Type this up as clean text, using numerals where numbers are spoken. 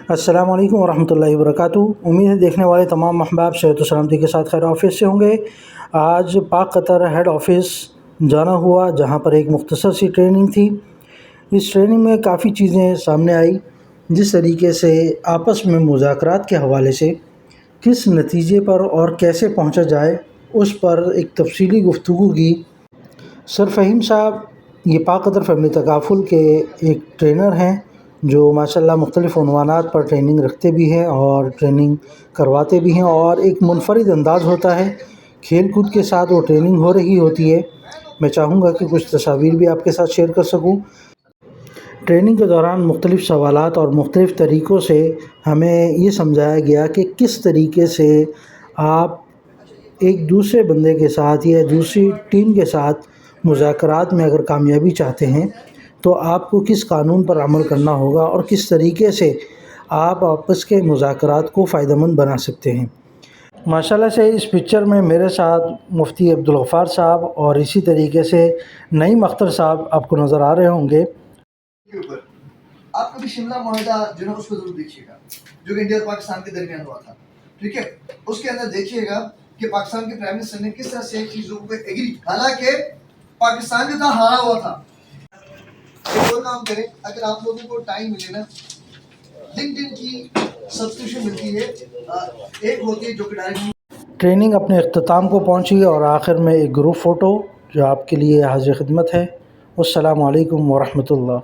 अस्सलाम वालेकुम वरहमतुल्लाहि वबरकातुहू। उम्मीद है देखने वाले तमाम अहबाब सेहत और सलामती के साथ खैर ऑफिस से होंगे। आज पाक कतर हेड ऑफिस जाना हुआ, जहां पर एक मुख्तसर सी ट्रेनिंग थी। इस ट्रेनिंग में काफ़ी चीज़ें सामने आई, जिस तरीके से आपस में मुज़ाकरात के हवाले से किस नतीजे पर और कैसे पहुंचा जाए, उस पर एक तफसीली गुफ्तगू की। सर फ़हीम साहब ये पाक कतर फ़ैमिली तकाफ़ुल के एक ट्रेनर हैं, जो माशाल्लाह मुख्तलिफ़ उन्वानात पर ट्रेनिंग रखते भी हैं और ट्रेनिंग करवाते भी हैं, और एक मुनफ़रिद अंदाज़ होता है। खेल कूद के साथ वो ट्रेनिंग हो रही होती है। मैं चाहूँगा कि कुछ तस्वीर भी आपके साथ शेयर कर सकूँ। ट्रेनिंग के दौरान मुख्तलिफ़ सवालात और मुख्तलिफ़ तरीक़ों से हमें ये समझाया गया कि किस तरीके से आप एक दूसरे बंदे के साथ या दूसरी टीम के साथ मुज़ाकरात में अगर कामयाबी चाहते हैं तो आपको किस कानून पर अमल करना होगा और किस तरीके से आप आपस के मुज़ाकरात को फ़ायदेमंद बना सकते हैं। माशाल्लाह से इस पिक्चर में मेरे साथ मुफ्ती अब्दुल गफ़ार साहब और इसी तरीके से नईम अख्तर साहब आपको नज़र आ रहे होंगे। के ऊपर आप कभी शिमला मुआहदा जो है उसको जरूर देखिएगा, जो कि इंडिया और पाकिस्तान के दरमियान हुआ था। ठीक है, उसके अंदर देखिएगा कि पाकिस्तान के प्राइम मिनिस्टर ने किस तरह से चीजों पे एग्री, हालांकि पाकिस्तान जो था हारा हुआ था। एक और काम करें, अगर आप लोगों को टाइम मिले ना, लिंक्डइन की सब्सक्रिप्शन मिलती है, एक होती है जो कि डायरेक्ट। ट्रेनिंग अपने इख्तिताम को पहुंची और आखिर में एक ग्रुप फ़ोटो जो आपके लिए हाज़िर खिदमत है। अस्सलामु अलैकुम वरहमतुल्लाह।